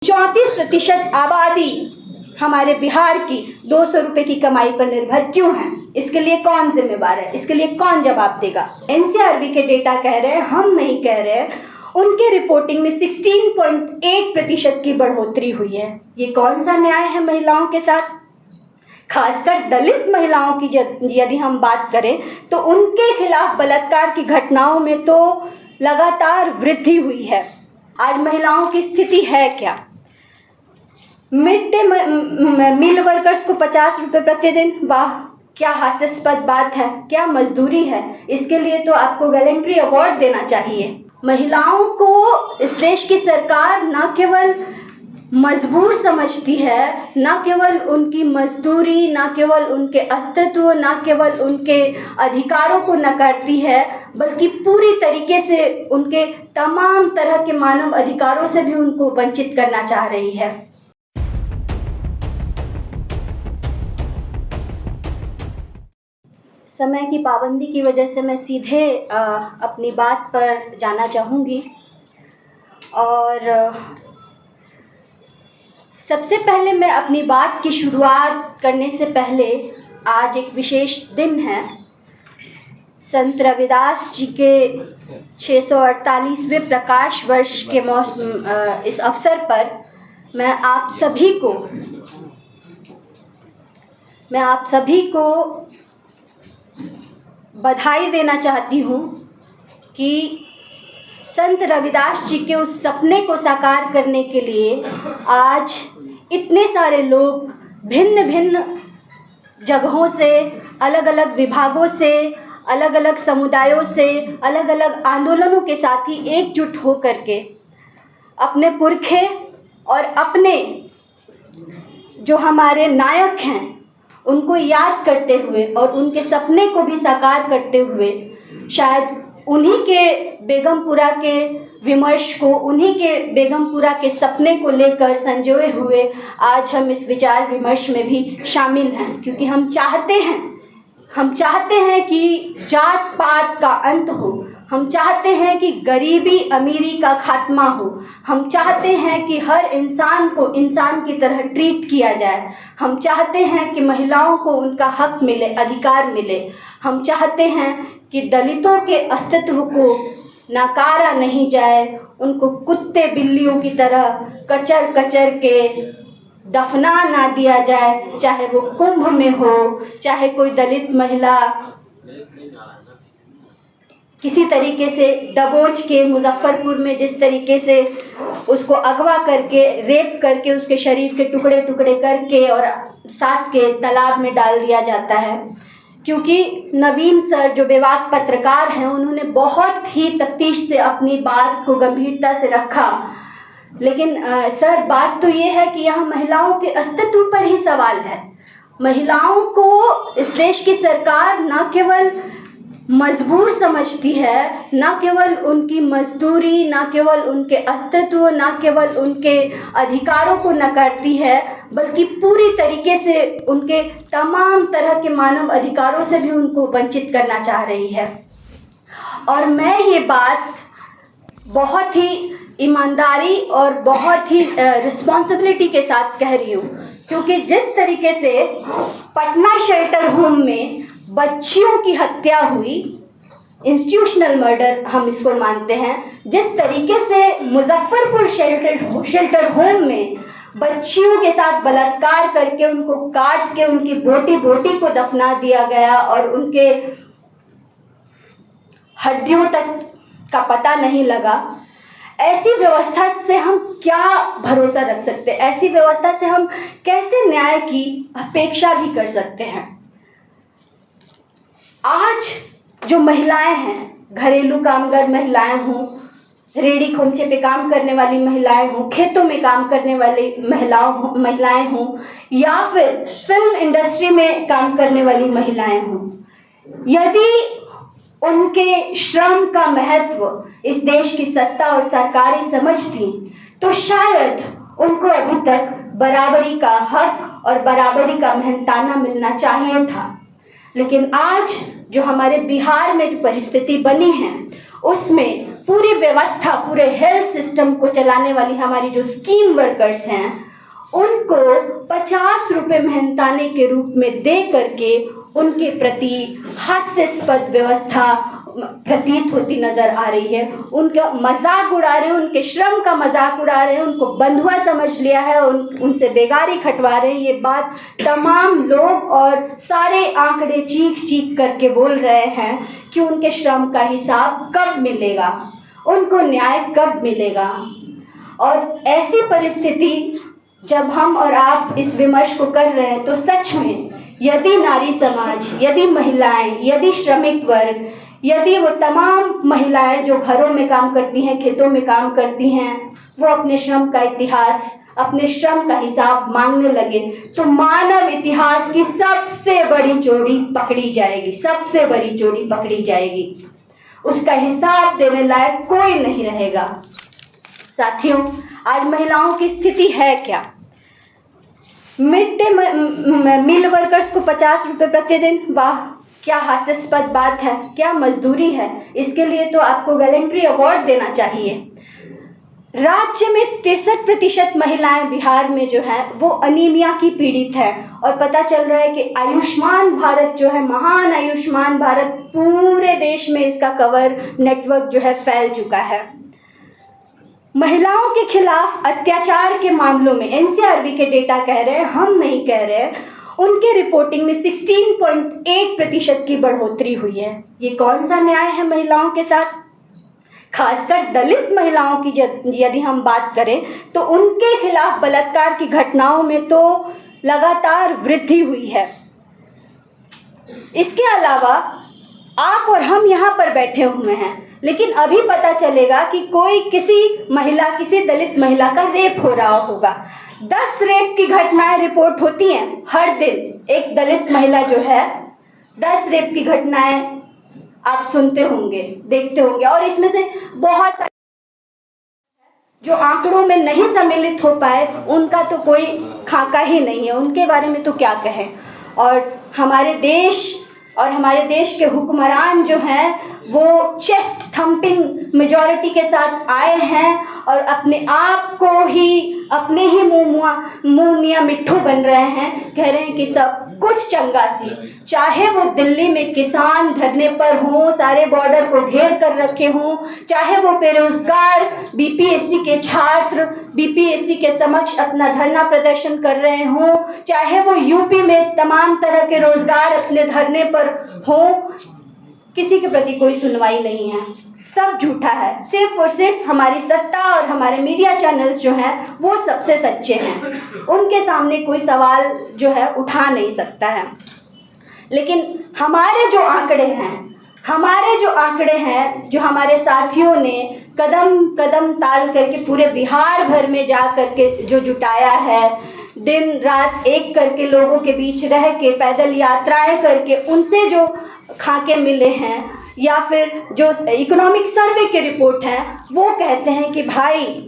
34% आबादी हमारे बिहार की 200 रुपये की कमाई पर निर्भर क्यों है? इसके लिए कौन जिम्मेवार है? इसके लिए कौन जवाब देगा? एनसीआरबी के डेटा कह रहे हैं, हम नहीं कह रहे। उनके रिपोर्टिंग में 16.8% की बढ़ोतरी हुई है। ये कौन सा न्याय है महिलाओं के साथ? खासकर दलित महिलाओं की यदि हम बात करें तो उनके खिलाफ बलात्कार की घटनाओं में तो लगातार वृद्धि हुई है। आज महिलाओं की स्थिति है क्या? मिड डे मील वर्कर्स को 50 रुपये प्रतिदिन, वाह क्या हास्यास्पद बात है, क्या मजदूरी है। इसके लिए तो आपको गैलेंट्री अवार्ड देना चाहिए। महिलाओं को इस देश की सरकार न केवल मजबूर समझती है, न केवल उनकी मजदूरी, न केवल उनके अस्तित्व, न केवल उनके अधिकारों को नकारती है, बल्कि पूरी तरीके से उनके तमाम तरह के मानव अधिकारों से भी उनको वंचित करना चाह रही है। समय की पाबंदी की वजह से मैं सीधे अपनी बात पर जाना चाहूँगी। और सबसे पहले मैं अपनी बात की शुरुआत करने से पहले, आज एक विशेष दिन है। संत रविदास जी के 648वें प्रकाश वर्ष के इस अवसर पर मैं आप सभी को बधाई देना चाहती हूँ कि संत रविदास जी के उस सपने को साकार करने के लिए आज इतने सारे लोग भिन्न भिन्न जगहों से, अलग अलग विभागों से, अलग अलग समुदायों से, अलग अलग आंदोलनों के साथ ही एकजुट हो करके अपने पुरखे और अपने जो हमारे नायक हैं उनको याद करते हुए और उनके सपने को भी साकार करते हुए, शायद उन्हीं के बेगमपुरा के विमर्श को, उन्हीं के बेगमपुरा के सपने को लेकर संजोए हुए आज हम इस विचार विमर्श में भी शामिल हैं। क्योंकि हम चाहते हैं कि जात पात का अंत हो, हम चाहते हैं कि गरीबी अमीरी का खात्मा हो, हम चाहते हैं कि हर इंसान को इंसान की तरह ट्रीट किया जाए, हम चाहते हैं कि महिलाओं को उनका हक मिले, अधिकार मिले, हम चाहते हैं कि दलितों के अस्तित्व को नकारा नहीं जाए, उनको कुत्ते बिल्लियों की तरह कचर कचर के दफना ना दिया जाए, चाहे वो कुंभ में हो, चाहे कोई दलित महिला किसी तरीके से दबोच के मुजफ्फरपुर में जिस तरीके से उसको अगवा करके, रेप करके, उसके शरीर के टुकड़े टुकड़े करके और साथ के तालाब में डाल दिया जाता है। क्योंकि नवीन सर जो बेबाक पत्रकार हैं, उन्होंने बहुत ही तफ्तीश से अपनी बात को गंभीरता से रखा। लेकिन सर, बात तो ये है कि यहाँ महिलाओं के अस्तित्व पर ही सवाल है। महिलाओं को इस देश की सरकार न केवल मजबूर समझती है, न केवल उनकी मजदूरी, न केवल उनके अस्तित्व, न केवल उनके अधिकारों को नकारती है, बल्कि पूरी तरीके से उनके तमाम तरह के मानव अधिकारों से भी उनको वंचित करना चाह रही है। और मैं ये बात बहुत ही ईमानदारी और बहुत ही रिस्पॉन्सिबिलिटी के साथ कह रही हूँ, क्योंकि जिस तरीके से पटना शेल्टर होम में बच्चियों की हत्या हुई, इंस्टीट्यूशनल मर्डर हम इसको मानते हैं, जिस तरीके से मुजफ्फरपुर शेल्टर होम में बच्चियों के साथ बलात्कार करके उनको काट के उनकी बोटी बोटी को दफना दिया गया और उनके हड्डियों तक का पता नहीं लगा, ऐसी व्यवस्था से हम क्या भरोसा रख सकते हैं? ऐसी व्यवस्था से हम कैसे न्याय की अपेक्षा भी कर सकते हैं? आज जो महिलाएं हैं, घरेलू कामगार महिलाएं हों, रेडी खोमचे पे काम करने वाली महिलाएं हों, खेतों में काम करने वाली महिलाएं हों, या फिर फिल्म इंडस्ट्री में काम करने वाली महिलाएं हों, यदि उनके श्रम का महत्व इस देश की सत्ता और सरकारें समझती तो शायद उनको अभी तक बराबरी का हक और बराबरी का मेहनताना मिलना चाहिए था। लेकिन आज जो हमारे बिहार में जो परिस्थिति बनी है, उसमें पूरी व्यवस्था, पूरे हेल्थ सिस्टम को चलाने वाली हमारी जो स्कीम वर्कर्स हैं, उनको 50 रुपये मेहनताने के रूप में दे करके उनके प्रति हास्यास्पद व्यवस्था प्रतीत होती नज़र आ रही है। उनका मजाक उड़ा रहे हैं, उनके श्रम का मजाक उड़ा रहे हैं, उनको बंधुआ समझ लिया है, उनसे बेगारी खटवा रहे हैं। ये बात तमाम लोग और सारे आंकड़े चीख चीख करके बोल रहे हैं कि उनके श्रम का हिसाब कब मिलेगा, उनको न्याय कब मिलेगा। और ऐसी परिस्थिति जब हम और आप इस विमर्श को कर रहे हैं, तो सच में यदि नारी समाज, यदि महिलाएं, यदि श्रमिक वर्ग, यदि वो तमाम महिलाएं जो घरों में काम करती हैं, खेतों में काम करती हैं, वो अपने श्रम का इतिहास, अपने श्रम का हिसाब मांगने लगे, तो मानव इतिहास की सबसे बड़ी चोरी पकड़ी जाएगी, सबसे बड़ी चोरी पकड़ी जाएगी। उसका हिसाब देने लायक कोई नहीं रहेगा। साथियों, आज महिलाओं की स्थिति है क्या? मिड डे मील वर्कर्स को 50 रुपये प्रतिदिन, वाह क्या हास्यास्पद बात है, क्या मजदूरी है। इसके लिए तो आपको गैलेंट्री अवार्ड देना चाहिए। राज्य में 63% महिलाएं बिहार में जो है वो अनीमिया की पीड़ित है। और पता चल रहा है कि आयुष्मान भारत जो है, महान आयुष्मान भारत, पूरे देश में इसका कवर नेटवर्क जो है फैल चुका है। महिलाओं के खिलाफ अत्याचार के मामलों में एनसीआरबी के डेटा कह रहे हैं, हम नहीं कह रहे, उनके रिपोर्टिंग में 16.8% की बढ़ोतरी हुई है। ये कौन सा न्याय है महिलाओं के साथ? खासकर दलित महिलाओं की यदि हम बात करें तो उनके खिलाफ बलात्कार की घटनाओं में तो लगातार वृद्धि हुई है। इसके अलावा आप और हम यहाँ पर बैठे हुए हैं, लेकिन अभी पता चलेगा कि कोई किसी दलित महिला का रेप हो रहा होगा। 10 रेप की घटनाएं रिपोर्ट होती हैं हर दिन। एक दलित महिला जो है 10 रेप की घटनाएं आप सुनते होंगे, देखते होंगे, और इसमें से बहुत सारे जो आंकड़ों में नहीं सम्मिलित हो पाए उनका तो कोई खाका ही नहीं है, उनके बारे में तो क्या कहें। और हमारे देश के हुक्मरान जो हैं वो चेस्ट थम्पिंग मेजॉरिटी के साथ आए हैं और अपने आप को ही अपने ही मुँह मियाँ मिट्ठू बन रहे हैं। कह रहे हैं कि सब कुछ चंगा सी, चाहे वो दिल्ली में किसान धरने पर हों, सारे बॉर्डर को घेर कर रखे हों, चाहे वो बेरोजगार बीपीएससी के छात्र बीपीएससी के समक्ष अपना धरना प्रदर्शन कर रहे हों, चाहे वो यूपी में तमाम तरह के रोजगार अपने धरने पर हों, किसी के प्रति कोई सुनवाई नहीं है। सब झूठा है। सिर्फ और सिर्फ हमारी सत्ता और हमारे मीडिया चैनल्स जो हैं वो सबसे सच्चे हैं, उनके सामने कोई सवाल जो है उठा नहीं सकता है। लेकिन हमारे जो आंकड़े हैं जो हमारे साथियों ने कदम कदम ताल करके पूरे बिहार भर में जा करके जो जुटाया है, दिन रात एक करके लोगों के बीच रह के पैदल यात्राएं करके उनसे जो खाके मिले हैं, या फिर जो इकोनॉमिक सर्वे के रिपोर्ट हैं, वो कहते हैं कि भाई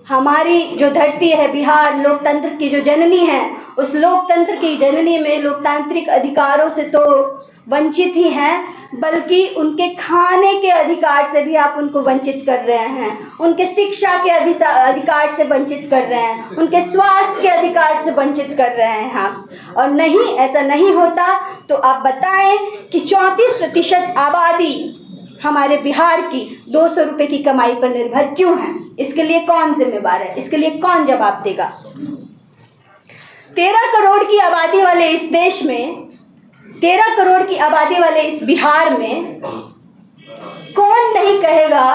हमारी जो धरती है बिहार, लोकतंत्र की जो जननी है, उस लोकतंत्र की जननी में लोकतांत्रिक अधिकारों से तो वंचित ही हैं, बल्कि उनके खाने के अधिकार से भी आप उनको वंचित कर रहे हैं, उनके शिक्षा के अधिकार से वंचित कर रहे हैं, उनके स्वास्थ्य के अधिकार से वंचित कर रहे हैं आप। और नहीं, ऐसा नहीं होता तो आप बताएं कि 34% आबादी हमारे बिहार की 200 रुपये की कमाई पर निर्भर क्यों है? इसके लिए कौन जिम्मेवार है? इसके लिए कौन जवाब देगा? 13 करोड़ की आबादी वाले इस देश में, 13 करोड़ की आबादी वाले इस बिहार में कौन नहीं कहेगा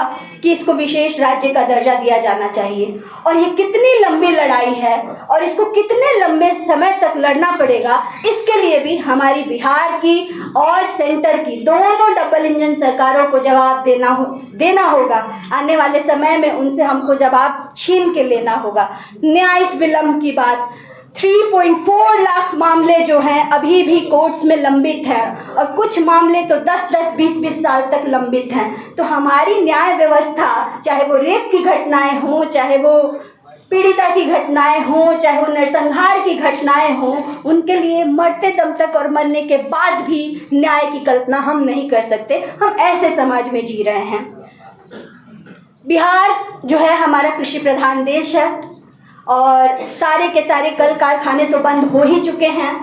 कि इसको विशेष राज्य का दर्जा दिया जाना चाहिए? और ये कितनी लंबी लड़ाई है और इसको कितने लंबे समय तक लड़ना पड़ेगा, इसके लिए भी हमारी बिहार की और सेंटर की दोनों डबल इंजन सरकारों को जवाब देना होगा। आने वाले समय में उनसे हमको जवाब छीन के लेना होगा। न्यायिक विलंब की बात, 3.4 लाख मामले जो हैं अभी भी कोर्ट्स में लंबित हैं और कुछ मामले तो 10-10, 20-20 साल तक लंबित हैं। तो हमारी न्याय व्यवस्था, चाहे वो रेप की घटनाएं हों, चाहे वो पीड़िता की घटनाएं हों, चाहे वो नरसंहार की घटनाएं हों, उनके लिए मरते दम तक और मरने के बाद भी न्याय की कल्पना हम नहीं कर सकते। हम ऐसे समाज में जी रहे हैं। बिहार जो है हमारा कृषि प्रधान देश है और सारे के सारे कल कारखाने तो बंद हो ही चुके हैं,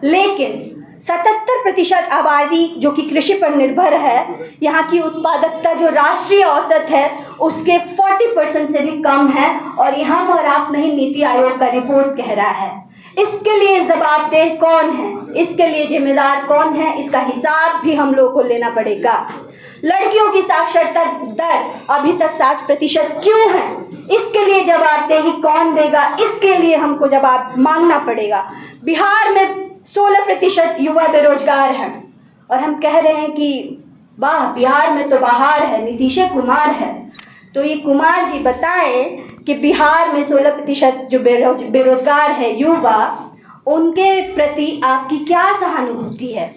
लेकिन 77% आबादी जो कि कृषि पर निर्भर है, यहाँ की उत्पादकता जो राष्ट्रीय औसत है उसके 40% से भी कम है और यहाँ और आप नहीं, नीति आयोग का रिपोर्ट कह रहा है। इसके लिए जवाबदेह कौन है, इसके लिए जिम्मेदार कौन है, इसका हिसाब भी हम लोग को लेना पड़ेगा। लड़कियों की साक्षरता दर अभी तक 60% क्यों है, इसके लिए जवाबदेही कौन देगा, इसके लिए हमको जवाब मांगना पड़ेगा। बिहार में 16% युवा बेरोजगार हैं और हम कह रहे हैं कि वाह, बिहार में तो बाहर है, नीतीश कुमार है। तो ये कुमार जी बताएं कि बिहार में 16% जो बेरोजगार है युवा, उनके प्रति आपकी क्या सहानुभूति है।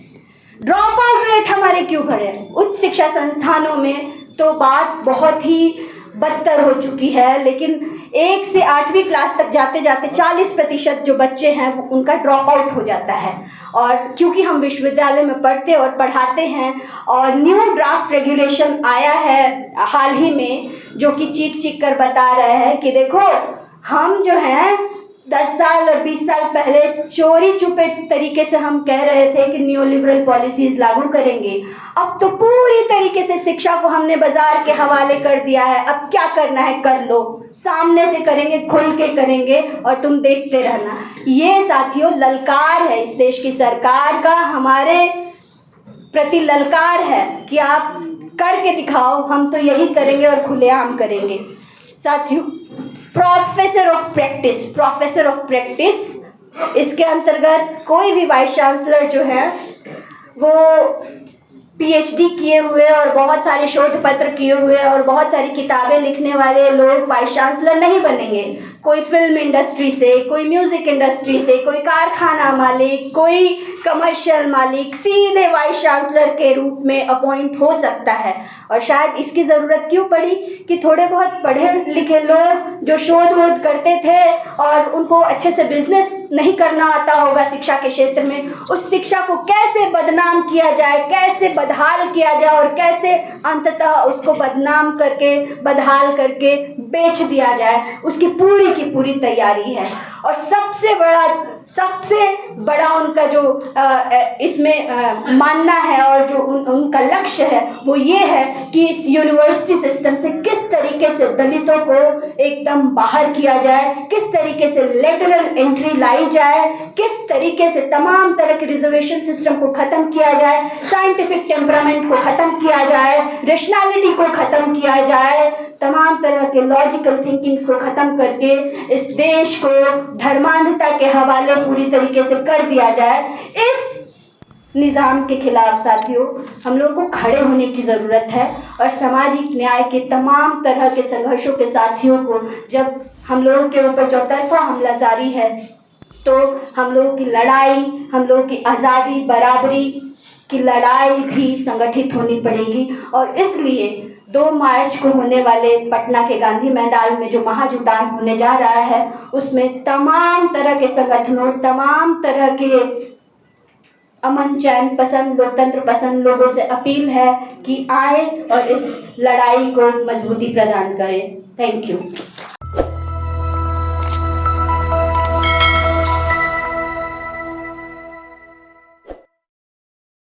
ड्रॉप आउट रेट हमारे क्यों बढ़े, उच्च शिक्षा संस्थानों में तो बात बहुत ही बदतर हो चुकी है, लेकिन 1 से 8वीं क्लास तक जाते जाते 40% जो बच्चे हैं वो उनका ड्रॉप आउट हो जाता है। और क्योंकि हम विश्वविद्यालय में पढ़ते और पढ़ाते हैं और न्यू ड्राफ्ट रेगुलेशन आया है हाल ही में, जो कि चीख चीख कर बता रहा है कि देखो, हम जो हैं 10 साल और 20 साल पहले चोरी छुपे तरीके से हम कह रहे थे कि न्यू लिबरल पॉलिसीज लागू करेंगे, अब तो पूरी तरीके से शिक्षा को हमने बाजार के हवाले कर दिया है। अब क्या करना है कर लो, सामने से करेंगे, खुल के करेंगे और तुम देखते रहना। ये साथियों ललकार है इस देश की सरकार का, हमारे प्रति ललकार है कि आप करके दिखाओ, हम तो यही करेंगे और खुलेआम करेंगे। साथियों, प्रोफेसर ऑफ प्रैक्टिस, इसके अंतर्गत कोई भी वाइस चांसलर जो है वो PhD किए हुए और बहुत सारे शोध पत्र किए हुए और बहुत सारी किताबें लिखने वाले लोग वाइस चांसलर नहीं बनेंगे। कोई फिल्म इंडस्ट्री से, कोई म्यूज़िक इंडस्ट्री से, कोई कारखाना मालिक, कोई कमर्शियल मालिक सीधे वाइस चांसलर के रूप में अपॉइंट हो सकता है। और शायद इसकी ज़रूरत क्यों पड़ी कि थोड़े बहुत पढ़े लिखे लोग जो शोध वोध करते थे और उनको अच्छे से बिजनेस नहीं करना आता होगा शिक्षा के क्षेत्र में, उस शिक्षा को कैसे बदनाम किया जाए, कैसे बदहाल किया जाए और कैसे अंततः उसको बदनाम करके, बदहाल करके बेच दिया जाए, उसकी पूरी की पूरी तैयारी है। और सबसे बड़ा उनका जो इसमें मानना है और जो उनका लक्ष्य है वो ये है कि इस यूनिवर्सिटी सिस्टम से किस तरीके से दलितों को एकदम बाहर किया जाए, किस तरीके से लेटरल एंट्री लाई जाए, किस तरीके से तमाम तरह के रिजर्वेशन सिस्टम को ख़त्म किया जाए, साइंटिफिक टेम्परामेंट को ख़त्म किया जाए, रेशनैलिटी को ख़त्म किया जाए, तमाम तरह के लॉजिकल थिंकिंग्स को ख़त्म करके इस देश को धर्मांधता के हवाले पूरी तरीके से कर दिया जाए। इस निज़ाम के खिलाफ साथियों हम लोग को खड़े होने की ज़रूरत है और सामाजिक न्याय के तमाम तरह के संघर्षों के साथियों को, जब हम लोगों के ऊपर चौतरफा हमला जारी है, तो हम लोगों की लड़ाई, हम लोगों की आज़ादी बराबरी की लड़ाई भी संगठित होनी पड़ेगी। और इसलिए 2 मार्च को होने वाले पटना के गांधी मैदान में जो महाजुटान होने जा रहा है, उसमें तमाम तरह के संगठनों, तमाम तरह के अमन चैन पसंद, लोकतंत्र पसंद लोगों से अपील है कि आए और इस लड़ाई को मजबूती प्रदान करें। Thank you.